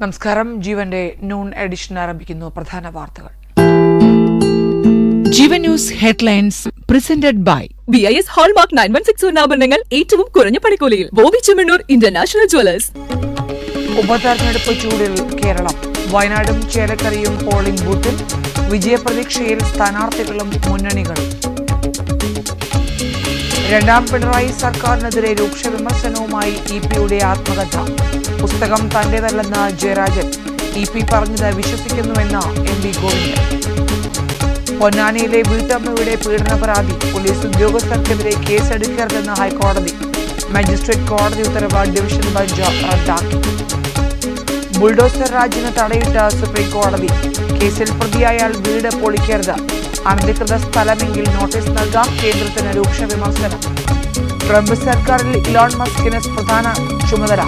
നമസ്കാരം. ജീവന്റെ noon edition ആരംഭിക്കുന്നു. പ്രധാന വാർത്തകൾ. Jeevan news headlines presented by BIS hallmark 916 സ്വർണ്ണാഭരണങ്ങൾ ഏറ്റവും കുറഞ്ഞ പണിക്കൂലിയിൽ ബോബി ചെമ്മണ്ണൂർ ഇന്റർനാഷണൽ ജ്വല്ലേഴ്സ്. ഉപതെരഞ്ഞെടുപ്പ് ചൂടിൽ കേരളം. വയനാടും ചേലക്കരയും പോളിംഗ് ബൂത്തിൽ. വിജയപ്രതീക്ഷയിൽ സ്ഥാനാർത്ഥികളും മുന്നണികളും. രണ്ടാം പിണറായി സർക്കാരിനെതിരെ രൂക്ഷ വിമർശനവുമായി EP-യുടെ ആത്മകഥ. പുസ്തകം തന്റേതല്ലെന്ന് ജയരാജൻ. EP പറഞ്ഞത് വിശ്വസിക്കുന്നുവെന്ന് MP ഗോവിന്ദൻ. പൊന്നാനിയിലെ വീട്ടമ്മയുടെ പീഡന പരാതി. പോലീസ് ഉദ്യോഗസ്ഥർക്കെതിരെ കേസെടുക്കരുതെന്ന് ഹൈക്കോടതി. മജിസ്ട്രേറ്റ് കോടതി ഉത്തരവ് ഡിവിഷൻ ബെഞ്ച് റദ്ദാക്കി. ബുൾഡോസർ രാജിന് തടയിട്ട് സുപ്രീം കോടതി. കേസിൽ പ്രതിയായാൽ വീട് പൊളിക്കരുത്. അനധികൃത സ്ഥലമെങ്കിൽ നോട്ടീസ് നൽകാം. കേന്ദ്രത്തിന് രൂക്ഷ വിമർശനം. ട്രംപ് സർക്കാരിൽ ഇലോൺ മസ്കിന് പ്രധാന ചുമതല.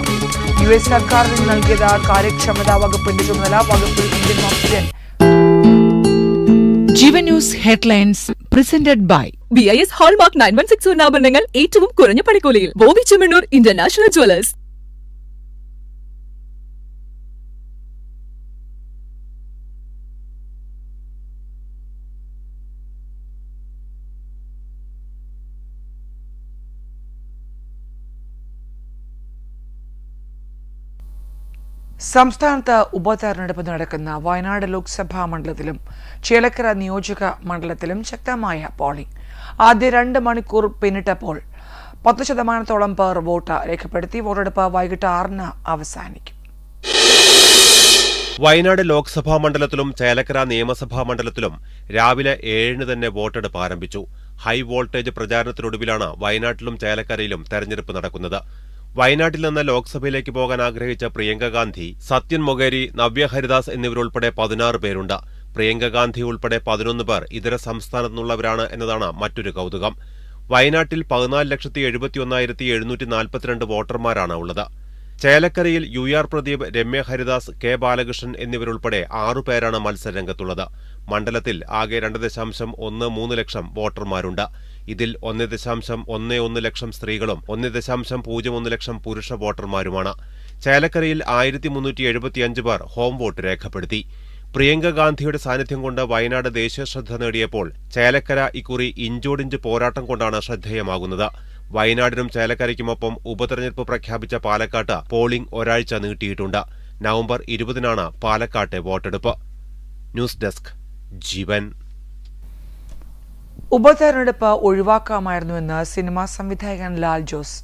US സർക്കാരിൽ നൽകിയത് കാര്യക്ഷമതാ വകുപ്പിന്റെ ചുമതല. വകുപ്പിൽ ഇന്ത്യൻ വംശജൻ. Jeevan news headlines presented by BIS hallmark 916 സ്വർണ്ണാഭരണങ്ങൾ ഏറ്റവും കുറഞ്ഞ പണിക്കൂലിയിൽ ബോബി ചെമ്മണ്ണൂർ ഇന്റർനാഷണൽ ജ്വല്ലേഴ്സ്. സംസ്ഥാനത്ത് ഉപതെരഞ്ഞെടുപ്പ് നടക്കുന്ന വയനാട് ലോക്സഭാ മണ്ഡലത്തിലും ചേലക്കര നിയോജക മണ്ഡലത്തിലും ശക്തമായ പോളിംഗ്. ആദ്യ 2 മണിക്കൂർ പിന്നിട്ടപ്പോൾ 10% പേർ വോട്ട് രേഖപ്പെടുത്തി. വോട്ടെടുപ്പ് വൈകിട്ട് 6-ന് അവസാനിക്കും. വയനാട് ലോക്സഭാ മണ്ഡലത്തിലും ചേലക്കര നിയമസഭാ മണ്ഡലത്തിലും രാവിലെ 7-ന് തന്നെ വോട്ടെടുപ്പ് ആരംഭിച്ചു. ഹൈ വോൾട്ടേജ് പ്രചാരണത്തിനൊടുവിലാണ് വയനാട്ടിലും ചേലക്കരയിലും തെരഞ്ഞെടുപ്പ് നടക്കുന്നത്. വയനാട്ടിൽ നിന്ന് ലോക്സഭയിലേക്ക് പോകാൻ ആഗ്രഹിച്ച പ്രിയങ്ക ഗാന്ധി, സത്യൻ മൊകേരി, നവ്യ ഹരിദാസ് എന്നിവരുൾപ്പെടെ 16 പേരുണ്ട്. പ്രിയങ്ക ഗാന്ധി ഉൾപ്പെടെ 11 പേർ ഇതര സംസ്ഥാനത്തു നിന്നുള്ളവരാണ് എന്നതാണ് മറ്റൊരു കൗതുകം. വയനാട്ടിൽ 14,71,742 വോട്ടർമാരാണ് ഉള്ളത്. ചേലക്കരയിൽ UR പ്രദീപ്, രമ്യ ഹരിദാസ്, K ബാലകൃഷ്ണൻ എന്നിവരുൾപ്പെടെ 6 പേരാണ് മത്സരരംഗത്തുള്ളത്. മണ്ഡലത്തിൽ ആകെ 2.13 ലക്ഷം വോട്ടർമാരുണ്ട്. ഇതിൽ 1.11 ലക്ഷം സ്ത്രീകളും 1.01 ലക്ഷം പുരുഷ വോട്ടർമാരുമാണ്. ചേലക്കരയിൽ 1375 പേർ ഹോം വോട്ട് രേഖപ്പെടുത്തി. പ്രിയങ്ക ഗാന്ധിയുടെ സാന്നിധ്യം കൊണ്ട് വയനാട് ദേശീയ ശ്രദ്ധ നേടിയപ്പോൾ ചേലക്കര ഇക്കുറി ഇഞ്ചോടിഞ്ച് പോരാട്ടം കൊണ്ടാണ് ശ്രദ്ധേയമാകുന്നത്. വയനാടിനും ചേലക്കരയ്ക്കുമൊപ്പം ഉപതെരഞ്ഞെടുപ്പ് പ്രഖ്യാപിച്ച പാലക്കാട്ട് പോളിംഗ് ഒരാഴ്ച നീട്ടിയിട്ടുണ്ട്. നവംബർ 20-നാണ് പാലക്കാട്ടെ വോട്ടെടുപ്പ്. ന്യൂസ് ഡെസ്ക് ജീവൻ. ഉപതെരഞ്ഞെടുപ്പ് ഒഴിവാക്കാമായിരുന്നുവെന്ന് സിനിമാ സംവിധായകൻ ലാൽ ജോസ്.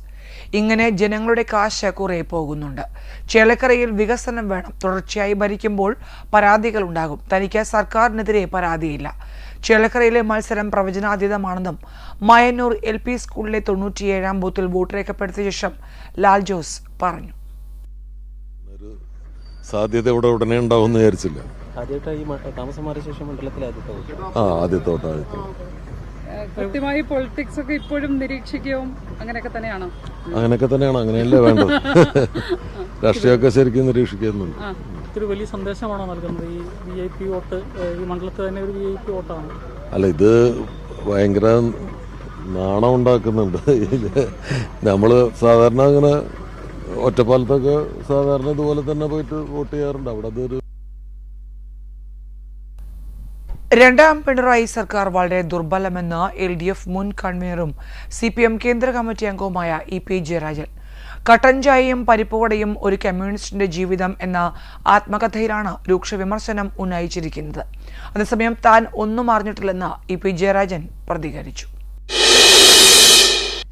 ഇങ്ങനെ ജനങ്ങളുടെ കാശ് കുറെ പോകുന്നുണ്ട്. ചേലക്കരയിൽ വികസനം വേണം. തുടർച്ചയായി ഭരിക്കുമ്പോൾ പരാതികൾ ഉണ്ടാകും. തനിക്ക് സർക്കാരിനെതിരെ പരാതിയില്ല. ചേലക്കരയിലെ മത്സരം പ്രവചനാതീതമാണെന്നും മയന്നൂർ LP സ്കൂളിലെ 97-ാം ബൂത്തിൽ വോട്ട് രേഖപ്പെടുത്തിയ ശേഷം ലാൽ ജോസ് പറഞ്ഞു. സാധ്യത ഇവിടെ ഉടനെ ഉണ്ടാവുമെന്ന് വിചാരിച്ചില്ല. കൃത്യമായി പൊളിറ്റിക്സ് ഒക്കെ ഇപ്പോഴും നിരീക്ഷിക്കുകയും അങ്ങനെയൊക്കെ തന്നെയാണോ? അങ്ങനെയല്ലേ വേണ്ടത്. രാഷ്ട്രീയമൊക്കെ ശരിക്കും നിരീക്ഷിക്കുന്നുണ്ട്. ഒരു വലിയ സന്ദേശമാണോ നൽകുന്നത് ഈ VIP വോട്ട്? ഈ മണ്ഡലത്തിൽ തന്നെ ഒരു VIP വോട്ടാണ്. അല്ല, ഇത് ഭയങ്കര നാണം ഉണ്ടാക്കുന്നുണ്ട്. നമ്മള് സാധാരണ അങ്ങനെ ഒറ്റപ്പാലത്തൊക്കെ സാധാരണ ഇതുപോലെ തന്നെ പോയിട്ട് വോട്ട് ചെയ്യാറുണ്ട്. അവിടെ അതൊരു രണ്ടാം പിണറായി സർക്കാർ വളരെ ദുർബലമെന്ന് LDF മുൻ കൺവീനറും CPM കേന്ദ്ര കമ്മിറ്റി അംഗവുമായ EP ജയരാജൻ. കട്ടൻ ചായയും പരിപ്പുവടയും ഒരു കമ്മ്യൂണിസ്റ്റിന്റെ ജീവിതം എന്ന ആത്മകഥയിലാണ് രൂക്ഷ വിമർശനം ഉന്നയിച്ചിരിക്കുന്നത്. അതേസമയം താൻ ഒന്നും അറിഞ്ഞിട്ടില്ലെന്ന് EP ജയരാജൻ പ്രതികരിച്ചു.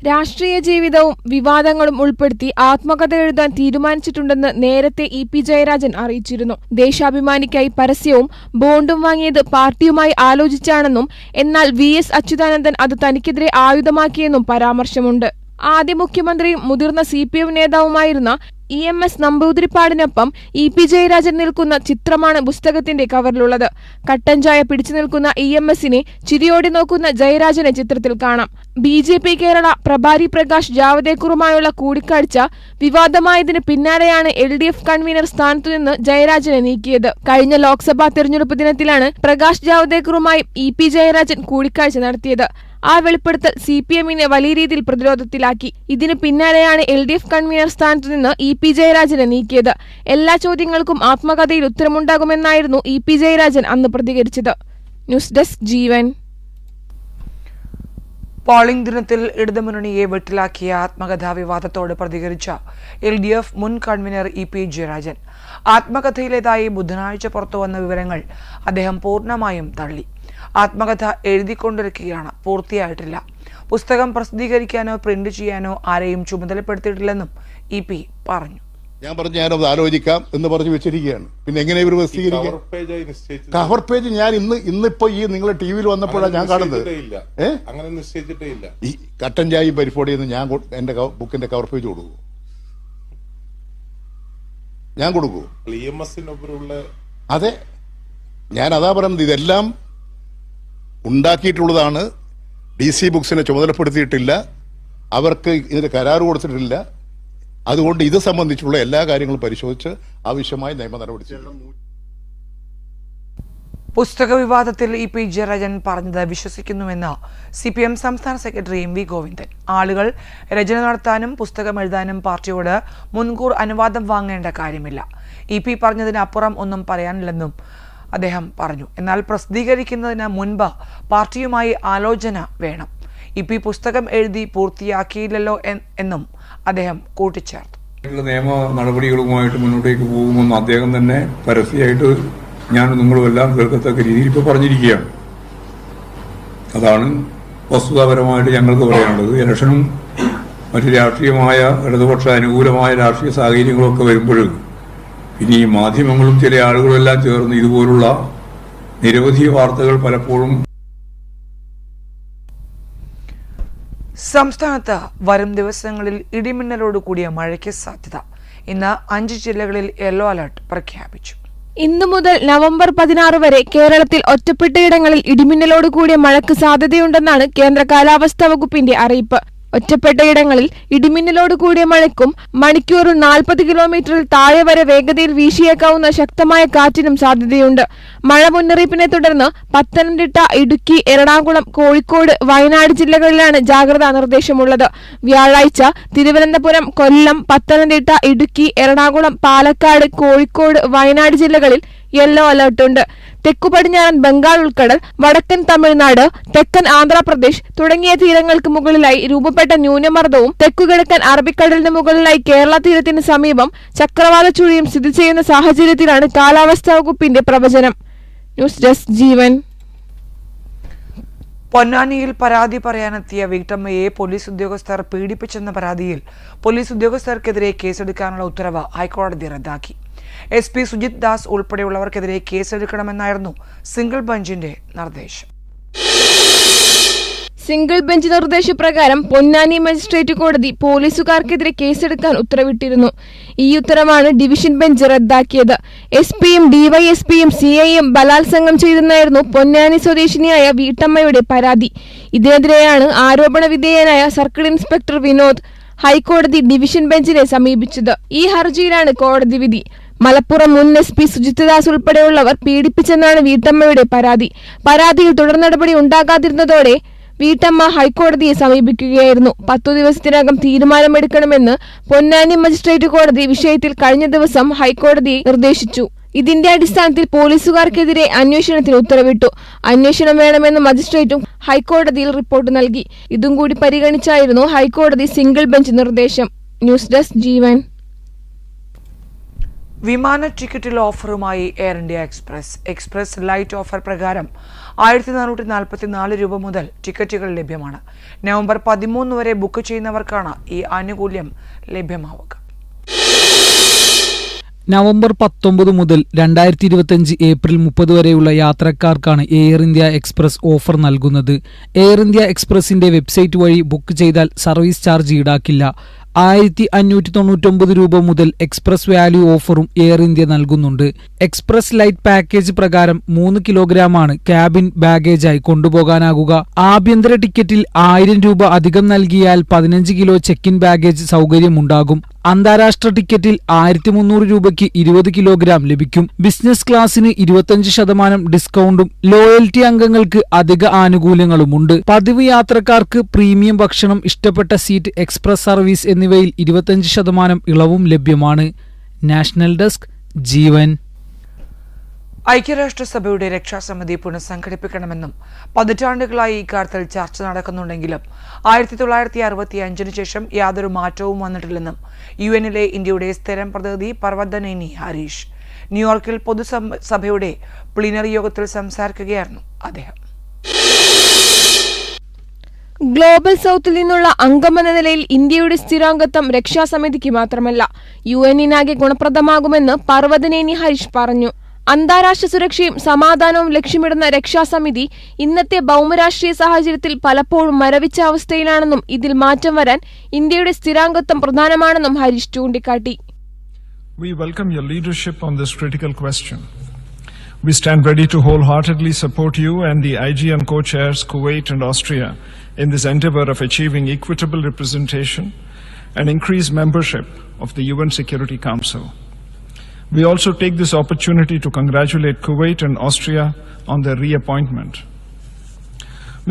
രാഷ്ട്രീയ ജീവിതവും വിവാദങ്ങളും ഉൾപ്പെടുത്തി ആത്മകഥ എഴുതാൻ തീരുമാനിച്ചിട്ടുണ്ടെന്ന് നേരത്തെ EP ജയരാജൻ അറിയിച്ചിരുന്നു. ദേശാഭിമാനിക്കായി പരസ്യവും ബോണ്ടും വാങ്ങിയത് പാർട്ടിയുമായി ആലോചിച്ചാണെന്നും എന്നാൽ VS അച്യുതാനന്ദൻ അത് തനിക്കെതിരെ ആയുധമാക്കിയെന്നും പരാമർശമുണ്ട്. ആദ്യ മുഖ്യമന്ത്രിയും മുതിർന്ന CPM നേതാവുമായിരുന്ന EMS നമ്പൂതിരിപ്പാടിനൊപ്പം EP ജയരാജൻ നിൽക്കുന്ന ചിത്രമാണ് പുസ്തകത്തിന്റെ കവറിലുള്ളത്. കട്ടൻ ചായ പിടിച്ചു നിൽക്കുന്ന EMSനെ ചിരിയോടെ നോക്കുന്ന ജയരാജനെ ചിത്രത്തിൽ കാണാം. BJP കേരള പ്രഭാരി പ്രകാശ് ജാവദേക്കറുമായുള്ള കൂടിക്കാഴ്ച വിവാദമായതിന് പിന്നാലെയാണ് LDF കൺവീനർ സ്ഥാനത്തു നിന്ന് ജയരാജനെ നീക്കിയത്. കഴിഞ്ഞ ലോക്സഭാ തെരഞ്ഞെടുപ്പ് ദിനത്തിലാണ് പ്രകാശ് ജാവദേക്കറുമായി EP ജയരാജൻ കൂടിക്കാഴ്ച നടത്തിയത്. ആ വെളിപ്പെടുത്തൽ CPM-നെ വലിയ രീതിയിൽ പ്രതിരോധത്തിലാക്കി. ഇതിന് പിന്നാലെയാണ് LDF കൺവീനർ സ്ഥാനത്തു നിന്ന് EP ജയരാജനെ നീക്കിയത്. എല്ലാ ചോദ്യങ്ങൾക്കും ആത്മകഥയിൽ ഉത്തരമുണ്ടാകുമെന്നായിരുന്നു EP ജയരാജൻ അന്ന് പ്രതികരിച്ചത്. ന്യൂസ് ഡെസ്ക് ജീവൻ. പോളിംഗ് ദിനത്തിൽ ഇടതുമുന്നണിയെ വെട്ടിലാക്കിയ ആത്മകഥാ വിവാദത്തോട് പ്രതികരിച്ച LDF മുൻ കൺവീനർ EP ജയരാജൻ ആത്മകഥയിലേതായി ബുധനാഴ്ച പുറത്തുവന്ന വിവരങ്ങൾ അദ്ദേഹം പൂർണ്ണമായും തള്ളി. ആത്മകഥ എഴുതിക്കൊണ്ടിരിക്കുകയാണ്, പൂർത്തിയായിട്ടില്ല. പുസ്തകം പ്രസിദ്ധീകരിക്കാനോ പ്രിന്റ് ചെയ്യാനോ ആരെയും ചുമതലപ്പെടുത്തിയിട്ടില്ലെന്നും EP പറഞ്ഞു. ഞാൻ പറഞ്ഞു ഞാനത് ആലോചിക്കാം എന്ന് പറഞ്ഞു വെച്ചിരിക്കുകയാണ്. പിന്നെ എങ്ങനെ ഇവർ പ്രസിദ്ധീകരിക്കാം? കവർ പേജ് ഞാൻ ഇന്നിപ്പോ ഈ നിങ്ങളെ TV-യിൽ വന്നപ്പോഴാണ് ഞാൻ കാണുന്നത്. ഈ കട്ടൻ ചായയും പരിപാടിയെന്ന് ഞാൻ എന്റെ ബുക്കിന്റെ കവർ പേജ് കൊടുക്കും. ഞാൻ കൊടുക്കൂ. അതെ, ഞാൻ അതാ പറയുന്നത്. ഇതെല്ലാം ഉണ്ടാക്കിയിട്ടുള്ളതാണ്. DC ബുക്സിനെ ചുമതലപ്പെടുത്തിയിട്ടില്ല, അവർക്ക് ഇതിന് കരാർ കൊടുത്തിട്ടില്ല. അതുകൊണ്ട് ഇത് സംബന്ധിച്ചുള്ള എല്ലാ കാര്യങ്ങളും പരിശോധിച്ച് ആവശ്യമായ നിയമ നടപടി ചെയ്യണം. പുസ്തക വിവാദത്തിൽ EP ജയരാജൻ പറഞ്ഞത് വിശ്വസിക്കുന്നുവെന്ന് CPM സംസ്ഥാന സെക്രട്ടറി MV ഗോവിന്ദൻ. ആളുകൾ രചന നടത്താനും പുസ്തകം എഴുതാനും പാർട്ടിയോട് മുൻകൂർ അനുവാദം വാങ്ങേണ്ട കാര്യമില്ല. EP പറഞ്ഞതിന് അപ്പുറം ഒന്നും പറയാനില്ലെന്നും അദ്ദേഹം പറഞ്ഞു. എന്നാൽ പ്രസിദ്ധീകരിക്കുന്നതിന് മുൻപ് പാർട്ടിയുമായി ആലോചന വേണം. EP പുസ്തകം എഴുതി പൂർത്തിയാക്കിയില്ലല്ലോ എന്നും അദ്ദേഹം കൂട്ടിച്ചേർത്തു. നിയമ നടപടികളുമായിട്ട് മുന്നോട്ടേക്ക് പോകുമെന്ന് അദ്ദേഹം തന്നെ പരസ്യമായിട്ട് ഞാൻ നിങ്ങളുമെല്ലാം കേൾക്കത്തക്ക രീതിയിൽ ഇപ്പോൾ പറഞ്ഞിരിക്കുകയാണ്. അതാണ് വസ്തുതാപരമായിട്ട് ഞങ്ങൾക്ക് പറയാനുള്ളത്. ഇലക്ഷനും മറ്റു രാഷ്ട്രീയമായ ഇടതുപക്ഷ അനുകൂലമായ രാഷ്ട്രീയ സാഹചര്യങ്ങളൊക്കെ വരുമ്പോഴും ഇനി ഈ മാധ്യമങ്ങളും ചില ആളുകളെല്ലാം ചേർന്ന് ഇതുപോലുള്ള നിരവധി വാർത്തകൾ പലപ്പോഴും. സംസ്ഥാനത്ത് വരും ദിവസങ്ങളിൽ ഇടിമിന്നലോട് കൂടിയ മഴയ്ക്ക് സാധ്യത. ഇന്ന് 5 ജില്ലകളിൽ യെല്ലോ അലർട്ട് പ്രഖ്യാപിച്ചു. ഇന്നു മുതൽ നവംബർ 16 വരെ കേരളത്തിൽ ഒറ്റപ്പെട്ടയിടങ്ങളിൽ ഇടിമിന്നലോട് കൂടിയ മഴയ്ക്ക് സാധ്യതയുണ്ടെന്നാണ് കേന്ദ്ര കാലാവസ്ഥാ വകുപ്പിന്റെ അറിയിപ്പ്. ഒറ്റപ്പെട്ടയിടങ്ങളിൽ ഇടിമിന്നലോട് കൂടിയ മഴയ്ക്കും മണിക്കൂറിൽ 40 കിലോമീറ്ററിൽ താഴെ വരെ വേഗതയിൽ വീശിയേക്കാവുന്ന ശക്തമായ കാറ്റിനും സാധ്യതയുണ്ട്. മഴ മുന്നറിയിപ്പിനെ തുടർന്ന് പത്തനംതിട്ട, ഇടുക്കി, എറണാകുളം, കോഴിക്കോട്, വയനാട് ജില്ലകളിലാണ് ജാഗ്രതാ നിർദ്ദേശമുള്ളത്. വ്യാഴാഴ്ച തിരുവനന്തപുരം, കൊല്ലം, പത്തനംതിട്ട, ഇടുക്കി, എറണാകുളം, പാലക്കാട്, കോഴിക്കോട്, വയനാട് ജില്ലകളിൽ യെല്ലോ അലർട്ടുണ്ട്. തെക്കു പടിഞ്ഞാറൻ ബംഗാൾ ഉൾക്കടൽ, വടക്കൻ തമിഴ്നാട്, തെക്കൻ ആന്ധ്രാപ്രദേശ് തുടങ്ങിയ തീരങ്ങൾക്ക് മുകളിലായി രൂപപ്പെട്ട ന്യൂനമർദ്ദവും തെക്കുകിഴക്കൻ അറബിക്കടലിന് മുകളിലായി കേരള തീരത്തിന് സമീപം ചക്രവാത ചുഴിയും സ്ഥിതി ചെയ്യുന്ന സാഹചര്യത്തിലാണ് കാലാവസ്ഥാ വകുപ്പിന്റെ പ്രവചനം. ന്യൂസ് ഡെസ്ക് ജീവൻ. പൊന്നാനിയിൽ പരാതി പറയാനെത്തിയ വീട്ടമ്മയെ പോലീസ് ഉദ്യോഗസ്ഥർ പീഡിപ്പിച്ചെന്ന പരാതിയിൽ പോലീസ് ഉദ്യോഗസ്ഥർക്കെതിരെ കേസെടുക്കാനുള്ള ഉത്തരവ് ഹൈക്കോടതി റദ്ദാക്കി. SP സുജിത് ദാസ് ഉൾപ്പെടെയുള്ളവർക്കെതിരെ കേസെടുക്കണമെന്നായിരുന്നു സിംഗിൾ ബെഞ്ചിന്റെ നിർദ്ദേശം. സിംഗിൾ ബെഞ്ച് നിർദ്ദേശപ്രകാരം പൊന്നാനി മജിസ്ട്രേറ്റ് കോടതി പോലീസുകാർക്കെതിരെ കേസെടുക്കാൻ ഉത്തരവിട്ടിരുന്നു. ഈ ഉത്തരവാണ് ഡിവിഷൻ ബെഞ്ച് റദ്ദാക്കിയത്. SP-യും DYSP-യും CI-യും ബലാത്സംഗം ചെയ്തെന്നായിരുന്നു പൊന്നാനി സ്വദേശിനിയായ വീട്ടമ്മയുടെ പരാതി. ഇതിനെതിരെയാണ് ആരോപണ വിധേയനായ സർക്കിൾ ഇൻസ്പെക്ടർ വിനോദ് ഹൈക്കോടതി ഡിവിഷൻ ബെഞ്ചിനെ സമീപിച്ചത്. ഈ ഹർജിയിലാണ് കോടതി വിധി. മലപ്പുറം മുൻ SP സുജിത് ദാസ് ഉൾപ്പെടെയുള്ളവർ പീഡിപ്പിച്ചെന്നാണ് വീട്ടമ്മയുടെ പരാതി. പരാതിയിൽ തുടർ നടപടി ഉണ്ടാകാതിരുന്നതോടെ വീട്ടമ്മ ഹൈക്കോടതിയെ സമീപിക്കുകയായിരുന്നു. 10 ദിവസത്തിനകം തീരുമാനമെടുക്കണമെന്ന് പൊന്നാനി മജിസ്ട്രേറ്റ് കോടതി വിഷയത്തിൽ കഴിഞ്ഞ ദിവസം ഹൈക്കോടതിയെ നിർദ്ദേശിച്ചു. ഇതിന്റെ അടിസ്ഥാനത്തിൽ പോലീസുകാർക്കെതിരെ അന്വേഷണത്തിന് ഉത്തരവിട്ടു. അന്വേഷണം വേണമെന്ന് മജിസ്ട്രേറ്റും ഹൈക്കോടതിയിൽ റിപ്പോർട്ട് നൽകി. ഇതും കൂടി പരിഗണിച്ചായിരുന്നു ഹൈക്കോടതി സിംഗിൾ ബെഞ്ച് നിർദ്ദേശം. News desk Jeevan. വിമാന ടിക്കറ്റിൽ ഓഫറുമായി Air India Express light offer പ്രകാരം 1444 രൂപ മുതൽ ടിക്കറ്റുകൾ ലഭ്യമാണ്. നവംബർ 13 വരെ ബുക്ക് ചെയ്യുന്നവർക്കാണ് ഈ ആനുകൂല്യം ലഭ്യമാവുക. നവംബർ 19 മുതൽ 2025 ഏപ്രിൽ 30 വരെയുള്ള യാത്രക്കാർക്കാണ് എയർ ഇന്ത്യ എക്സ്പ്രസ് ഓഫർ നൽകുന്നത്. എയർ ഇന്ത്യ എക്സ്പ്രസിന്റെ വെബ്സൈറ്റ് വഴി ബുക്ക് ചെയ്താൽ സർവീസ് ചാർജ് ഈടാക്കില്ല. 1599 രൂപ മുതൽ എക്സ്പ്രസ് വാല്യൂ ഓഫറും എയർ ഇന്ത്യ നൽകുന്നുണ്ട്. എക്സ്പ്രസ് ലൈറ്റ് പാക്കേജ് പ്രകാരം 3 കിലോഗ്രാമാണ് ക്യാബിൻ ബാഗേജായി കൊണ്ടുപോകാനാകുക. ആഭ്യന്തര ടിക്കറ്റിൽ 1000 രൂപ അധികം നൽകിയാൽ 15 കിലോ ചെക്ക് ഇൻ ബാഗേജ് സൗകര്യമുണ്ടാകും. അന്താരാഷ്ട്ര ടിക്കറ്റിൽ 1300 രൂപയ്ക്ക് 20 കിലോഗ്രാം ലഭിക്കും. ബിസിനസ് ക്ലാസിന് 25% ഡിസ്കൗണ്ടും ലോയൽറ്റി അംഗങ്ങൾക്ക് അധിക ആനുകൂല്യങ്ങളുമുണ്ട്. പതിവ് യാത്രക്കാർക്ക് പ്രീമിയം ഭക്ഷണം, ഇഷ്ടപ്പെട്ട സീറ്റ്, എക്സ്പ്രസ് സർവീസ് എന്നിവയിൽ 25% ഇളവും ലഭ്യമാണ്. നാഷണൽ ഡെസ്ക്, ജീവൻ. ഐക്യരാഷ്ട്രസഭയുടെ രക്ഷാസമിതി പുനഃസംഘടിപ്പിക്കണമെന്നും പതിറ്റാണ്ടുകളായി ഇക്കാര്യത്തിൽ ചർച്ച നടക്കുന്നുണ്ടെങ്കിലും 1965 ശേഷം യാതൊരു മാറ്റവും വന്നിട്ടില്ലെന്നും യുഎന്നിലെ ഇന്ത്യയുടെ സ്ഥിരം പ്രതിനിധി പർവതനേനി ഹരീഷ് ന്യൂയോർക്കിൽ പൊതുസഭയുടെ പ്ലീനറി യോഗത്തിൽ സംസാരിക്കുകയായിരുന്നു അദ്ദേഹം. ഗ്ലോബൽ സൗത്തിൽ നിന്നുള്ള അംഗമെന്ന നിലയിൽ ഇന്ത്യയുടെ സ്ഥിരാംഗത്വം രക്ഷാസമിതിക്ക് മാത്രമല്ല യുഎന്നിനാകെ ഗുണപ്രദമാകുമെന്ന് പർവതനേനി ഹരീഷ് പറഞ്ഞു. അന്താരാഷ്ട്ര സുരക്ഷയും സമാധാനവും ലക്ഷ്യമിടുന്ന രക്ഷാസമിതി ഇന്നത്തെ ഭൗമരാഷ്ട്രീയ സാഹചര്യത്തിൽ പലപ്പോഴും മരവിച്ച അവസ്ഥയിലാണെന്നും ഇതിൽ മാറ്റം വരാൻ ഇന്ത്യയുടെ സ്ഥിരാംഗത്വം പ്രധാനമാണെന്നും ഹരീഷ് ചൂണ്ടിക്കാട്ടി. We welcome your leadership on this critical question. We stand ready to wholeheartedly support you and the IGN co-chairs Kuwait and Austria in this endeavor of achieving equitable representation and increased membership of the UN Security Council. We also take this opportunity to congratulate Kuwait and Austria on their reappointment.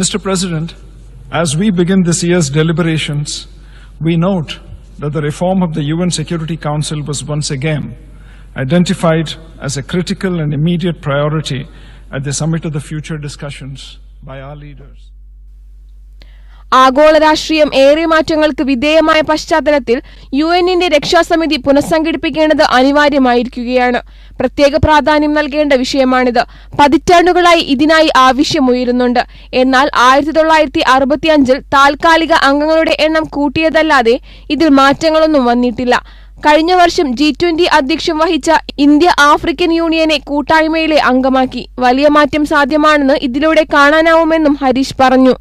Mr. President, as we begin this year's deliberations, we note that the reform of the UN Security Council was once again identified as a critical and immediate priority at the Summit of the Future discussions by our leaders. ആഗോള രാഷ്ട്രീയം ഏറെ മാറ്റങ്ങൾക്ക് വിധേയമായ പശ്ചാത്തലത്തിൽ യുഎന്നിന്റെ രക്ഷാസമിതി പുനഃസംഘടിപ്പിക്കേണ്ടത് അനിവാര്യമായിരിക്കുകയാണ്. പ്രത്യേക പ്രാധാന്യം നൽകേണ്ട വിഷയമാണിത്. പതിറ്റാണ്ടുകളായി ഇതിനായി ആവശ്യമുയരുന്നുണ്ട്. എന്നാൽ 1965 താൽക്കാലിക അംഗങ്ങളുടെ എണ്ണം കൂട്ടിയതല്ലാതെ ഇതിൽ മാറ്റങ്ങളൊന്നും വന്നിട്ടില്ല. കഴിഞ്ഞ വർഷം G20 അധ്യക്ഷം വഹിച്ച ഇന്ത്യ ആഫ്രിക്കൻ യൂണിയനെ കൂട്ടായ്മയിലെ അംഗമാക്കി. വലിയ മാറ്റം സാധ്യമാണെന്ന് ഇതിലൂടെ കാണാനാവുമെന്നും ഹരീഷ് പറഞ്ഞു.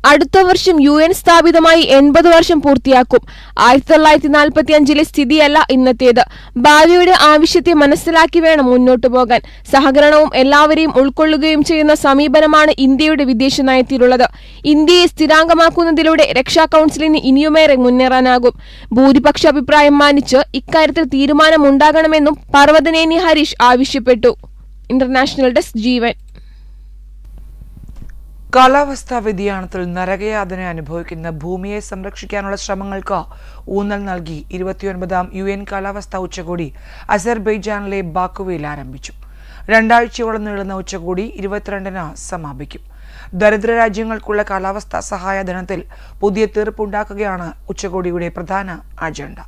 അടുത്ത വർഷം UN സ്ഥാപിതമായി 80 വർഷം പൂർത്തിയാക്കും. 1945 സ്ഥിതിയല്ല ഇന്നത്തേത്. ഭാവിയുടെ ആവശ്യത്തെ മനസ്സിലാക്കി വേണം മുന്നോട്ടു പോകാൻ. സഹകരണവും എല്ലാവരെയും ഉൾക്കൊള്ളുകയും ചെയ്യുന്ന സമീപനമാണ് ഇന്ത്യയുടെ വിദേശ നയത്തിലുള്ളത്. ഇന്ത്യയെ സ്ഥിരാംഗമാക്കുന്നതിലൂടെ രക്ഷാ കൌൺസിലിന് ഇനിയുമേറെ മുന്നേറാനാകും. ഭൂരിപക്ഷ അഭിപ്രായം മാനിച്ച് ഇക്കാര്യത്തിൽ തീരുമാനമുണ്ടാകണമെന്നും പർവതനേനി ഹരീഷ് ആവശ്യപ്പെട്ടു. ഇന്റർനാഷണൽ ഡെസ്ക്, ജീവൻ. കാലാവസ്ഥാ വ്യതിയാനത്തിൽ നരകയാതന അനുഭവിക്കുന്ന ഭൂമിയെ സംരക്ഷിക്കാനുള്ള ശ്രമങ്ങൾക്ക് ഊന്നൽ നൽകി 29ാം UN കാലാവസ്ഥാ ഉച്ചകോടി അസർബൈജാനിലെ ബാക്കുവിൽ ആരംഭിച്ചു. 2 ആഴ്ചയോളം നീളുന്ന ഉച്ചകോടി 22-ന് സമാപിക്കും. ദരിദ്ര രാജ്യങ്ങൾക്കുള്ള കാലാവസ്ഥാ സഹായ ധനത്തിൽ പുതിയ തീർപ്പുണ്ടാക്കുകയാണ് ഉച്ചകോടിയുടെ പ്രധാന അജണ്ട.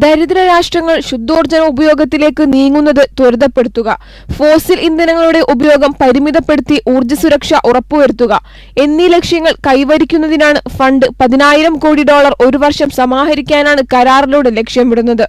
ദരിദ്ര രാഷ്ട്രങ്ങൾ ശുദ്ധോർജ്ജ ഉപയോഗത്തിലേക്ക് നീങ്ങുന്നത് ത്വരിതപ്പെടുത്തുക, ഫോസിൽ ഇന്ധനങ്ങളുടെ ഉപയോഗം പരിമിതപ്പെടുത്തി ഊർജ്ജ സുരക്ഷ ഉറപ്പുവരുത്തുക എന്നീ ലക്ഷ്യങ്ങൾ കൈവരിക്കുന്നതിനാണ് ഫണ്ട് $10,000 കോടി ഒരു വർഷം സമാഹരിക്കാനാണ് കരാറിലൂടെ ലക്ഷ്യമിടുന്നത്.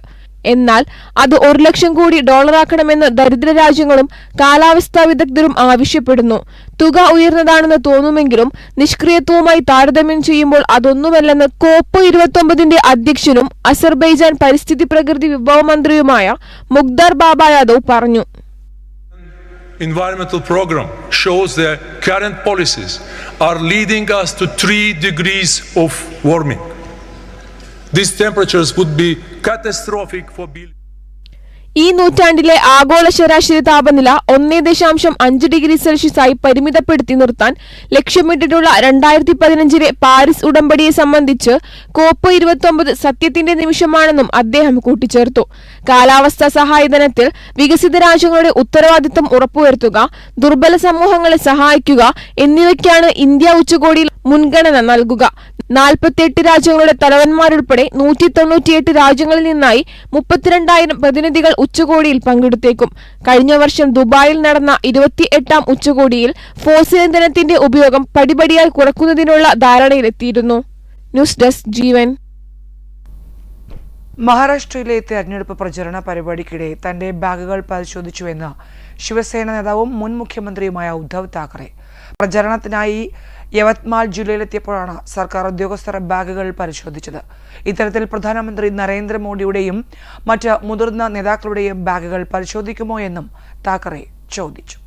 എന്നാൽ അത് $1,00,000 കോടി ആക്കണമെന്ന് ദരിദ്ര രാജ്യങ്ങളും കാലാവസ്ഥാ വിദഗ്ധരും ആവശ്യപ്പെടുന്നു. തുക ഉയർന്നതാണെന്ന് തോന്നുമെങ്കിലും നിഷ്ക്രിയത്വവുമായി താരതമ്യം ചെയ്യുമ്പോൾ അതൊന്നുമല്ലെന്ന് COP29 അധ്യക്ഷനും അസർബൈജാൻ പരിസ്ഥിതി പ്രകൃതി വിഭവ മന്ത്രിയുമായ മുഖ്താർ ബാബായാദവ് പറഞ്ഞു. Environmental program shows that current policies are leading us to 3 degrees of warming. These temperatures would be catastrophic for billions. ഈ നൂറ്റാണ്ടിലെ ആഗോള ശരാശരി താപനില 1.5 ഡിഗ്രി സെൽഷ്യസായി പരിമിതപ്പെടുത്തി നിർത്താൻ ലക്ഷ്യമിട്ടിട്ടുള്ള 2015 പാരീസ് ഉടമ്പടിയെ സംബന്ധിച്ച് COP29 സത്യത്തിന്റെ നിമിഷമാണെന്നും അദ്ദേഹം കൂട്ടിച്ചേർത്തു. കാലാവസ്ഥാ സഹായധനത്തിൽ വികസിത രാജ്യങ്ങളുടെ ഉത്തരവാദിത്തം ഉറപ്പുവരുത്തുക, ദുർബല സമൂഹങ്ങളെ സഹായിക്കുക എന്നിവയ്ക്കാണ് ഇന്ത്യ ഉച്ചകോടിയിൽ മുൻഗണന നൽകുക. 48 രാജ്യങ്ങളുടെ തലവന്മാരുൾപ്പെടെ 198 രാജ്യങ്ങളിൽ നിന്നായി 32,000 പ്രതിനിധികൾ ഉച്ചകോടിയിൽ പങ്കെടുത്തേക്കും. കഴിഞ്ഞ വർഷം ദുബായിൽ നടന്ന 28ാം ഉച്ചകോടിയിൽ ഫോസിൽ ഇന്ധനത്തിന്റെ ഉപയോഗം പടിപടിയായി കുറയ്ക്കുന്നതിനുള്ള ധാരണയിലെത്തിയിരുന്നു. ന്യൂസ് ഡെസ്ക്, ജീവൻ. മഹാരാഷ്ട്രയിലെ തെരഞ്ഞെടുപ്പ് പ്രചരണ പരിപാടിക്കിടെ തന്റെ ബാഗുകൾ പരിശോധിച്ചുവെന്ന് ശിവസേന നേതാവും മുൻ മുഖ്യമന്ത്രിയുമായ ഉദ്ധവ് താക്കറെ. പ്രചരണത്തിനായി യവത്മാൽ ജില്ലയിലെത്തിയപ്പോഴാണ് സർക്കാർ ഉദ്യോഗസ്ഥർ ബാഗുകൾ പരിശോധിച്ചത്. ഇത്തരത്തിൽ പ്രധാനമന്ത്രി നരേന്ദ്രമോദിയുടെയും മറ്റ് മുതിർന്ന നേതാക്കളുടെയും ബാഗുകൾ പരിശോധിക്കുമോ എന്നും താക്കറെ ചോദിച്ചു.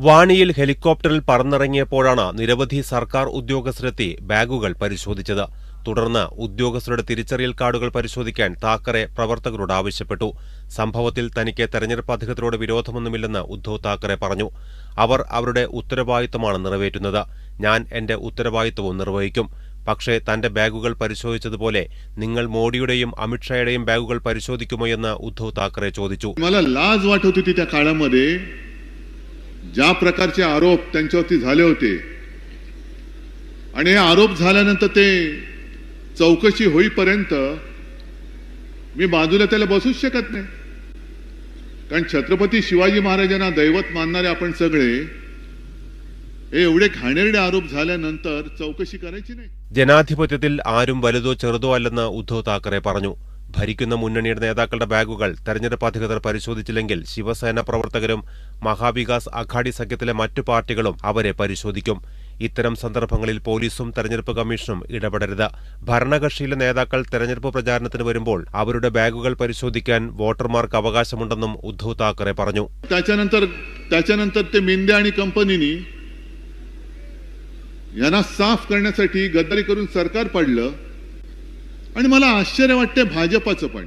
വാണിയിൽ ഹെലികോപ്റ്ററിൽ പറന്നിറങ്ങിയപ്പോഴാണ് നിരവധി സർക്കാർ ഉദ്യോഗസ്ഥരെത്തി ബാഗുകൾ പരിശോധിച്ചത്. തുടർന്ന് ഉദ്യോഗസ്ഥരുടെ തിരിച്ചറിയൽ കാർഡുകൾ പരിശോധിക്കാൻ താക്കറെ പ്രവർത്തകരോട് ആവശ്യപ്പെട്ടു. സംഭവത്തിൽ തനിക്ക് തെരഞ്ഞെടുപ്പ് അധികൃതരോട് വിരോധമൊന്നുമില്ലെന്ന് ഉദ്ധവ് താക്കറെ പറഞ്ഞു. അവർ അവരുടെ ഉത്തരവാദിത്തമാണ് നിറവേറ്റുന്നത്. ഞാൻ എന്റെ ഉത്തരവാദിത്തവും നിർവഹിക്കും. പക്ഷേ തന്റെ ബാഗുകൾ പരിശോധിച്ചതുപോലെ നിങ്ങൾ മോഡിയുടെയും അമിത്ഷായുടെയും ബാഗുകൾ പരിശോധിക്കുമോ എന്ന് ഉദ്ധവ് താക്കറെ ചോദിച്ചു. मला लाज वाटत होती त्या काळामध्ये ज्या प्रकारचे आरोप त्यांच्यावरती झाले होते आणि हे आरोप झाल्यानंतर ते चौकशी होईपर्यंत मी बाजूला त्याला बसूच शकत नाही. कारण छत्रपती शिवाजी महाराजांना दैवत मानणारे आपण सगळे हे एवढे घाणेरडे आरोप झाल्यानंतर चौकशी करायची नाही. ജനാധിപത്യത്തിൽ ആരും വലുതോ ചെറുതോ അല്ലെന്ന് ഉദ്ധവ് താക്കറെ പറഞ്ഞു. ഭരിക്കുന്ന മുന്നണിയുടെ നേതാക്കളുടെ ബാഗുകൾ തെരഞ്ഞെടുപ്പ് അധികൃതർ പരിശോധിച്ചില്ലെങ്കിൽ ശിവസേന പ്രവർത്തകരും മഹാവികാസ് അഘാഡി സഖ്യത്തിലെ മറ്റു പാർട്ടികളും അവരെ പരിശോധിക്കും. ഇത്തരം സന്ദർഭങ്ങളിൽ പോലീസും തെരഞ്ഞെടുപ്പ് കമ്മീഷനും ഇടപെടരുത്. ഭരണകക്ഷിയിലെ നേതാക്കൾ തെരഞ്ഞെടുപ്പ് പ്രചാരണത്തിന് വരുമ്പോൾ അവരുടെ ബാഗുകൾ പരിശോധിക്കാൻ വോട്ടർമാർക്ക് അവകാശമുണ്ടെന്നും ഉദ്ധവ് താക്കറെ പറഞ്ഞു. त्याच्यानंतर ते मिंदे आणि कंपनीनी यांना साफ करण्यासाठी गद्दारी करून सरकार पडलं आणि मला आश्चर्य वाटते भाजपाचं पण.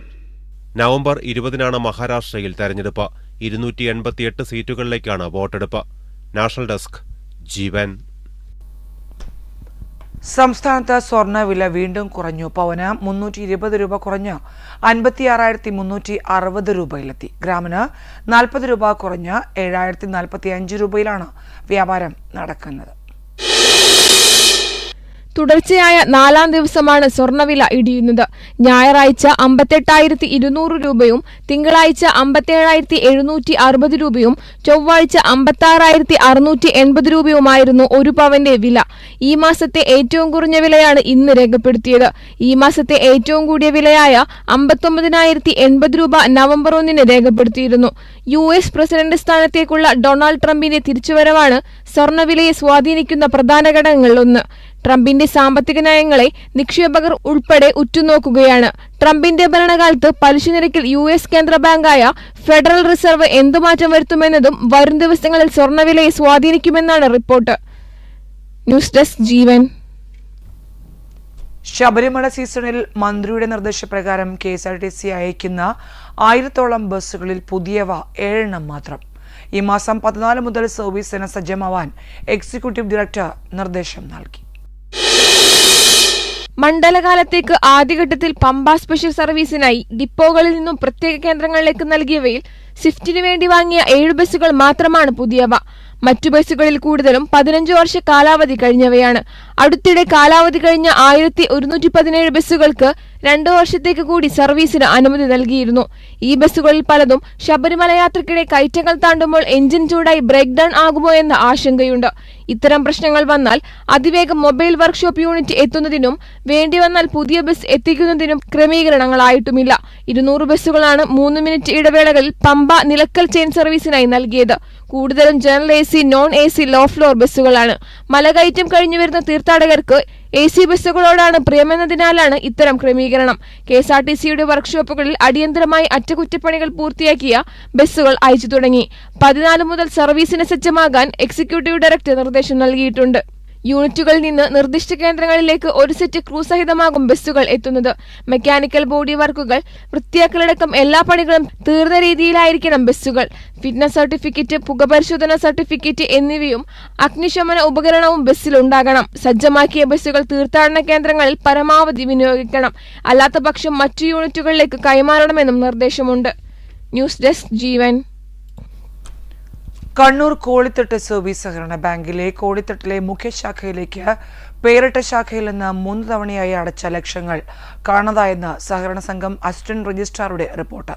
നവംബർ 20-നാണ് മഹാരാഷ്ട്രയിൽ തെരഞ്ഞെടുപ്പ്. 288 സീറ്റുകളിലേക്കാണ് വോട്ടെടുപ്പ്. നാഷണൽ ഡെസ്ക് ജീവൻ. സംസ്ഥാനത്ത് സ്വർണ്ണവില വീണ്ടും കുറഞ്ഞു. പവന് 320 രൂപ കുറഞ്ഞ് 56,360 രൂപയിലെത്തി. ഗ്രാമിന് 40 രൂപ കുറഞ്ഞ് 7,045 രൂപയിലാണ് വ്യാപാരം നടക്കുന്നത്. തുടർച്ചയായ 4ാം ദിവസമാണ് സ്വർണ്ണവില ഇടിയുന്നത്. ഞായറാഴ്ച 58,200 രൂപയും തിങ്കളാഴ്ച 57,760 രൂപയും ചൊവ്വാഴ്ച 56,680 രൂപയുമായിരുന്നു ഒരു പവന്റെ വില. ഈ മാസത്തെ ഏറ്റവും കുറഞ്ഞ വിലയാണ് ഇന്ന് രേഖപ്പെടുത്തിയത്. ഈ മാസത്തെ ഏറ്റവും കൂടിയ വിലയായ 59,080 രൂപ നവംബർ 1-ന് രേഖപ്പെടുത്തിയിരുന്നു. US പ്രസിഡന്റ് സ്ഥാനത്തേക്കുള്ള ഡൊണാൾഡ് ട്രംപിന്റെ തിരിച്ചുവരവാണ് സ്വർണ്ണവിലയെ സ്വാധീനിക്കുന്ന പ്രധാന ഘടകങ്ങളിലൊന്ന്. ട്രംപിന്റെ സാമ്പത്തിക നയങ്ങളെ നിക്ഷേപകർ ഉൾപ്പെടെ ഉറ്റുനോക്കുകയാണ്. ട്രംപിന്റെ ഭരണകാലത്ത് പലിശ നിരക്കിൽ US കേന്ദ്ര ബാങ്കായ ഫെഡറൽ റിസർവ് എന്തുമാറ്റം വരുത്തുമെന്നതും വരും ദിവസങ്ങളിൽ സ്വർണ്ണവിലയെ സ്വാധീനിക്കുമെന്നാണ് റിപ്പോർട്ട്. ന്യൂസ് ഡെസ്ക് ജീവൻ. ശബരിമല സീസണിൽ മന്ത്രിയുടെ നിർദ്ദേശപ്രകാരം KSRTC അയക്കുന്ന 1000-ഓളം ബസ്സുകളിൽ പുതിയവ 7 മാത്രം. ഈ മാസം 14 മുതൽ സർവീസിന് സജ്ജമാവാൻ എക്സിക്യൂട്ടീവ് ഡയറക്ടർ നിർദ്ദേശം നൽകി. മണ്ഡലകാലത്തേക്ക് ആദ്യഘട്ടത്തിൽ പമ്പ സ്പെഷ്യൽ സർവീസിനായി ഡിപ്പോകളിൽ നിന്നും പ്രത്യേക കേന്ദ്രങ്ങളിലേക്ക് നൽകിയവയിൽ സ്വിഫ്റ്റിനു വേണ്ടി വാങ്ങിയ 7 ബസ്സുകൾ മാത്രമാണ് പുതിയവ. മറ്റു ബസ്സുകളിൽ കൂടുതലും 15 വർഷ കാലാവധി കഴിഞ്ഞവയാണ്. അടുത്തിടെ കാലാവധി കഴിഞ്ഞ 1117 ബസ്സുകൾക്ക് 2 വർഷത്തേക്ക് കൂടി സർവീസിന് അനുമതി നൽകിയിരുന്നു. ഈ ബസ്സുകളിൽ പലതും ശബരിമല യാത്രക്കിടെ കയറ്റങ്ങൾ താണ്ടുമ്പോൾ എഞ്ചിൻ ചൂടായി ബ്രേക്ക് ഡൌൺ ആകുമോ എന്ന ആശങ്കയുണ്ട്. ഇത്തരം പ്രശ്നങ്ങൾ വന്നാൽ അതിവേഗം മൊബൈൽ വർക്ക്ഷോപ്പ് യൂണിറ്റ് എത്തുന്നതിനും വേണ്ടിവന്നാൽ പുതിയ ബസ് എത്തിക്കുന്നതിനും ക്രമീകരണങ്ങളായിട്ടുമില്ല. 200 ബസ്സുകളാണ് 3 മിനിറ്റ് ഇടവേളകളിൽ പമ്പ നിലക്കൽ ചെയിൻ സർവീസിനായി നൽകിയത്. കൂടുതലും general AC, non AC, low floor ബസ്സുകളാണ്. മലകയറ്റം കഴിഞ്ഞുവരുന്ന തീർത്ഥാടകർക്ക് AC ബസ്സുകളോടാണ് പ്രിയമെന്നതിനാലാണ് ഇത്തരം ക്രമീകരണം. KSRTCയുടെ വർക്ക്ഷോപ്പുകളിൽ അടിയന്തരമായി അറ്റകുറ്റപ്പണികൾ പൂർത്തിയാക്കിയ ബസ്സുകൾ അയച്ചു തുടങ്ങി. 14 മുതൽ സർവീസിന് സജ്ജമാകാൻ എക്സിക്യൂട്ടീവ് ഡയറക്ടർ നിർദ്ദേശം നൽകിയിട്ടുണ്ട്. യൂണിറ്റുകളിൽ നിന്ന് നിർദ്ദിഷ്ട കേന്ദ്രങ്ങളിലേക്ക് ഒരു സെറ്റ് ക്രൂ സഹിതമാകും ബസ്സുകൾ എത്തുന്നത്. മെക്കാനിക്കൽ ബോഡി വർക്കുകൾ, വൃത്തിയാക്കലടക്കം എല്ലാ പണികളും തീർന്ന രീതിയിലായിരിക്കണം ബസ്സുകൾ. ഫിറ്റ്നസ് സർട്ടിഫിക്കറ്റ്, പുകപരിശോധന സർട്ടിഫിക്കറ്റ് എന്നിവയും അഗ്നിശമന ഉപകരണവും ബസ്സിലുണ്ടാകണം. സജ്ജമാക്കിയ ബസ്സുകൾ തീർത്ഥാടന കേന്ദ്രങ്ങളിൽ പരമാവധി വിനിയോഗിക്കണം. അല്ലാത്തപക്ഷം മറ്റു യൂണിറ്റുകളിലേക്ക് കൈമാറണമെന്നും നിർദ്ദേശമുണ്ട്. ന്യൂസ് ഡെസ്ക് ജീവൻ. കണ്ണൂർ കോളിത്തട്ട് സർവീസ് സഹകരണ ബാങ്കിലെ കോളിത്തട്ടിലെ മുഖ്യശാഖയിലേക്ക് പേരിട്ട ശാഖയിൽ നിന്ന് 3 തവണയായി അടച്ച ലക്ഷങ്ങൾ കാണാതായെന്ന് സഹകരണ സംഘം അസിസ്റ്റന്റ് രജിസ്ട്രാറുടെ റിപ്പോർട്ട്.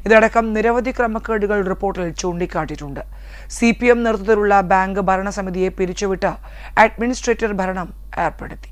ഇതടക്കം നിരവധി ക്രമക്കേടുകൾ റിപ്പോർട്ടിൽ ചൂണ്ടിക്കാട്ടിയിട്ടുണ്ട്. CPM നേതൃത്വത്തിലുള്ള ബാങ്ക് ഭരണസമിതിയെ പിരിച്ചുവിട്ട് അഡ്മിനിസ്ട്രേറ്റർ ഭരണം ഏർപ്പെടുത്തി.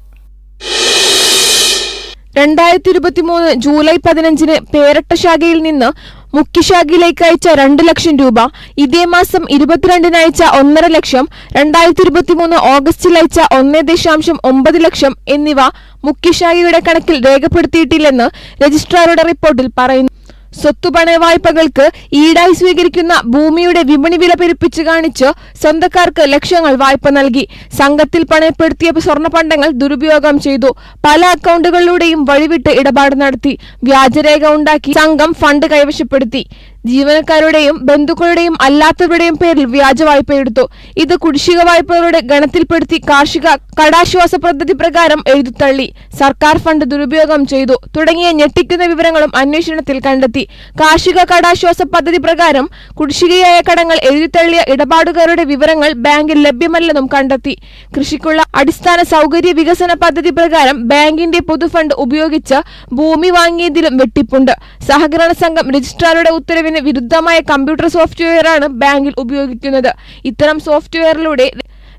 2023 ജൂലൈ 15 പേരട്ട ശാഖയിൽ നിന്ന് മുഖ്യശാഖയിലേക്ക് അയച്ച 2 ലക്ഷം രൂപ, ഇതേ മാസം 22 അയച്ച 1.5 ലക്ഷം, 2023 ഓഗസ്റ്റിൽ അയച്ച 1.9 ലക്ഷം എന്നിവ മുഖ്യശാഖയുടെ കണക്കിൽ രേഖപ്പെടുത്തിയിട്ടില്ലെന്ന് രജിസ്ട്രാറുടെ റിപ്പോർട്ടിൽ പറയുന്നു. സ്വത്തുപണയ വായ്പകൾക്ക് ഈടായി സ്വീകരിക്കുന്ന ഭൂമിയുടെ വിപണി വില പെരുപ്പിച്ച് കാണിച്ച് സ്വന്തക്കാർക്ക് ലക്ഷങ്ങൾ വായ്പ നൽകി. സംഘത്തിൽ പണയപ്പെടുത്തിയ സ്വർണ്ണപണ്ടങ്ങൾ ദുരുപയോഗം ചെയ്തു. പല അക്കൗണ്ടുകളിലൂടെയും വഴിവിട്ട് ഇടപാട് നടത്തി. വ്യാജരേഖ ഉണ്ടാക്കി സംഘം ഫണ്ട് കൈവശപ്പെടുത്തി. ജീവനക്കാരുടെയും ബന്ധുക്കളുടെയും അല്ലാത്തവരുടെയും പേരിൽ വ്യാജ വായ്പയെടുത്തു. ഇത് കുടിശ്ശിക വായ്പകളുടെ ഗണത്തിൽപ്പെടുത്തി കാർഷിക കടാശ്വാസ പദ്ധതി പ്രകാരം എഴുതിത്തള്ളി. സർക്കാർ ഫണ്ട് ദുരുപയോഗം ചെയ്തു തുടങ്ങിയ ഞെട്ടിക്കുന്ന വിവരങ്ങളും അന്വേഷണത്തിൽ കണ്ടെത്തി. കാർഷിക കടാശ്വാസ പദ്ധതി പ്രകാരം കുടിശ്ശികയായ കടങ്ങൾ എഴുതിത്തള്ളിയ ഇടപാടുകാരുടെ വിവരങ്ങൾ ബാങ്കിൽ ലഭ്യമല്ലെന്നും കണ്ടെത്തി. കൃഷിക്കുള്ള അടിസ്ഥാന സൗകര്യ വികസന പദ്ധതി പ്രകാരം ബാങ്കിന്റെ പൊതുഫണ്ട് ഉപയോഗിച്ച് ഭൂമി വാങ്ങിയതിലും വെട്ടിപ്പുണ്ട്. സഹകരണ സംഘം രജിസ്ട്രാറുടെ ഉത്തരവിന് വിരുദ്ധമായ കമ്പ്യൂട്ടർ സോഫ്റ്റ്വെയറാണ് ബാങ്കിൽ ഉപയോഗിക്കുന്നത്. ഇത്തരം സോഫ്റ്റ്വെയറിലൂടെ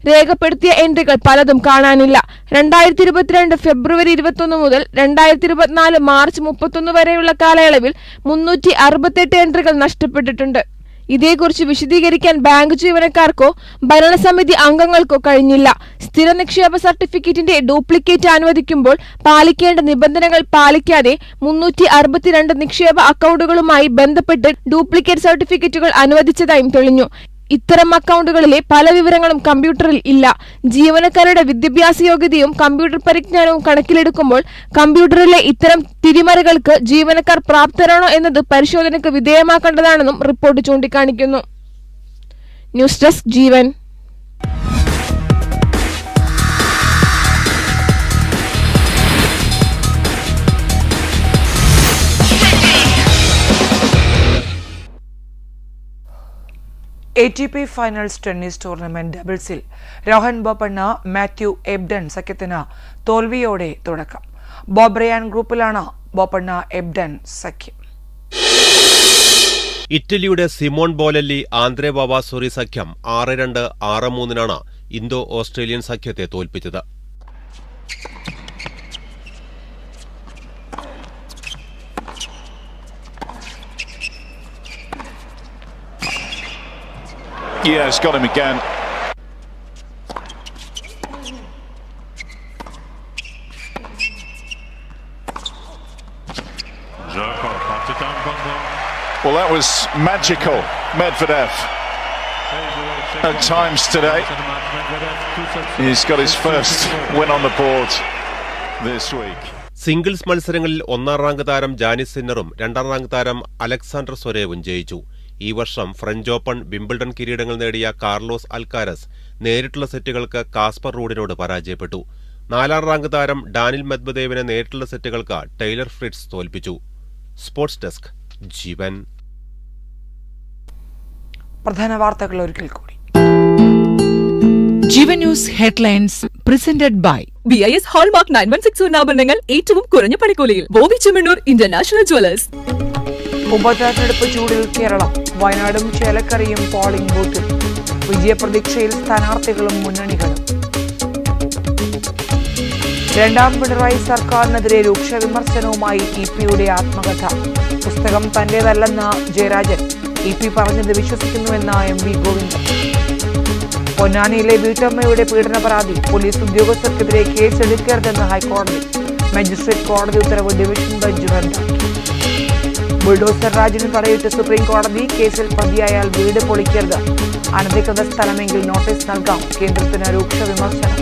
രേഖപ്പെടുത്തിയ എൻട്രികൾ പലതും കാണാനില്ല. 2022 ഫെബ്രുവരി 21 മുതൽ 2024 മാർച്ച് 31 വരെയുള്ള കാലയളവിൽ 368 എൻട്രികൾ നഷ്ടപ്പെട്ടിട്ടുണ്ട്. ഇതേക്കുറിച്ച് വിശദീകരിക്കാൻ ബാങ്ക് ജീവനക്കാർക്കോ ഭരണസമിതി അംഗങ്ങൾക്കോ കഴിഞ്ഞില്ല. സ്ഥിര നിക്ഷേപ സർട്ടിഫിക്കറ്റിന്റെ ഡ്യൂപ്ലിക്കേറ്റ് അനുവദിക്കുമ്പോൾ പാലിക്കേണ്ട നിബന്ധനകൾ പാലിക്കാതെ 362 നിക്ഷേപ അക്കൗണ്ടുകളുമായി ബന്ധപ്പെട്ട് ഡ്യൂപ്ലിക്കേറ്റ് സർട്ടിഫിക്കറ്റുകൾ അനുവദിച്ചതായും തെളിഞ്ഞു. ഇത്തരം അക്കൗണ്ടുകളിലെ പല വിവരങ്ങളും കമ്പ്യൂട്ടറിൽ ഇല്ല. ജീവനക്കാരുടെ വിദ്യാഭ്യാസ യോഗ്യതയും കമ്പ്യൂട്ടർ പരിജ്ഞാനവും കണക്കിലെടുക്കുമ്പോൾ കമ്പ്യൂട്ടറിലെ ഇത്തരം തിരിമറികൾക്ക് ജീവനക്കാർ പ്രാപ്തരാണോ എന്നത് പരിശോധനയ്ക്ക് വിധേയമാക്കേണ്ടതാണെന്നും റിപ്പോർട്ട് ചൂണ്ടിക്കാണിക്കുന്നു. ന്യൂസ് ഡെസ്ക് ജീവൻ. ATP ഫൈനൽസ് ടെന്നീസ് ടൂർണമെന്റ് ഡബിൾസിൽ രോഹൻ ബൊപ്പണ്ണ മാത്യു എബ്ഡൻ സഖ്യത്തിന് തോൽവിയോടെ തുടക്കം. ബോബ്രയാൻ ഗ്രൂപ്പിലാണ് ബൊപ്പണ്ണ എബ്ഡൻ സഖ്യം. ഇറ്റലിയുടെ സിമോൺ ബോലെല്ലി ആന്ദ്രേ വവാസോറി സഖ്യം 6-2, 6-3 ഇന്തോ ഓസ്ട്രേലിയൻ സഖ്യത്തെ തോൽപ്പിച്ചത്. Yeah, it's got him again. Well, that was magical, Medvedev. At times today, he's got his first win on the board this week. Singles മത്സരങ്ങളിൽ 1ാം rank താരം Janis സിന്നറും 2ാം rank താരം Alexander സ്വരേവും ജയിച്ചു. ഈ വർഷം French open, Wimbledon കിരീടങ്ങൾ നേടിയ Carlos Alcaraz നേരിട്ടുള്ള സെറ്റുകൾക്ക് കാസ്പർ റൂഡിനോട് പരാജയപ്പെട്ടു. 4ാം റാങ്ക് താരം ഡാനിൽ മെദ്വദേവിനെ നേരിട്ടുള്ള സെറ്റുകൾക്ക് ടൈലർ ഫ്രിറ്റ്സ് തോൽപ്പിച്ചു. Sports desk Jeevan. പ്രധാന വാർത്തകൾ ഒരിക്കൽ കൂടി. Jeevan news headlines presented by BIS hallmark 9160 സ്വർണ്ണാഭരണങ്ങൾ ഏറ്റവും കുറഞ്ഞ പണിക്കൂലിയിൽ. Boby Chemmanur international jewellers. ഉപതെരഞ്ഞെടുപ്പ് ചൂടിൽ കേരളം. വയനാടും ചേലക്കരയും പോളിംഗ് ബൂത്തിൽ. വിജയപ്രതീക്ഷയിൽ സ്ഥാനാർത്ഥികളും മുന്നണികളും. 2ാം പിണറായി സർക്കാരിനെതിരെ രൂക്ഷ വിമർശനവുമായി EP-യുടെ ആത്മകഥ. പുസ്തകം തന്റേതല്ലെന്ന് ജയരാജൻ. EP പറഞ്ഞത് വിശ്വസിക്കുന്നുവെന്ന MV ഗോവിന്ദൻ. പൊന്നാനിയിലെ വീട്ടമ്മയുടെ പീഡന പരാതി. പോലീസ് ഉദ്യോഗസ്ഥർക്കെതിരെ കേസെടുക്കരുതെന്ന് ഹൈക്കോടതി. മജിസ്ട്രേറ്റ് കോടതി ഉത്തരവ് ഡിവിഷൻ ബെഞ്ച് റദ്ദാക്കി. ബുൾഡോസർ രാജിന് തടയിട്ട് സുപ്രീം കോടതി. കേസിൽ പ്രതിയായാൽ വീട് പൊളിക്കരുത്. അനധികൃത സ്ഥലമെങ്കിൽ നോട്ടീസ് നൽകാം. കേന്ദ്രത്തിന് രൂക്ഷ വിമർശനം.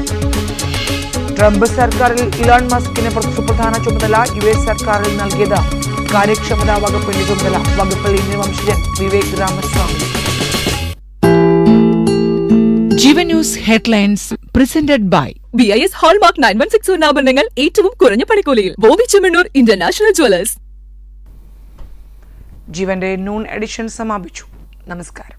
ട്രംപ് സർക്കാരിൽ ഇലോൺ മസ്കിന് സുപ്രധാന ചുമതല. US സർക്കാരിൽ നൽകിയത് കാര്യക്ഷമതാ വകുപ്പിന്റെ ചുമതല. വകുപ്പിൽ ഇന്ത്യൻ വംശജൻ Vivek Ramaswamy. Jeevan news headlines presented by BIS hallmark 9160 സ്വർണ്ണാഭരണങ്ങൾ ഏറ്റവും കുറഞ്ഞ പണിക്കൂലിയിൽ. Boby Chemmanur international jewellers. ജീവന്റെ നൂൺ എഡിഷൻ സമാപിച്ചു. നമസ്കാരം.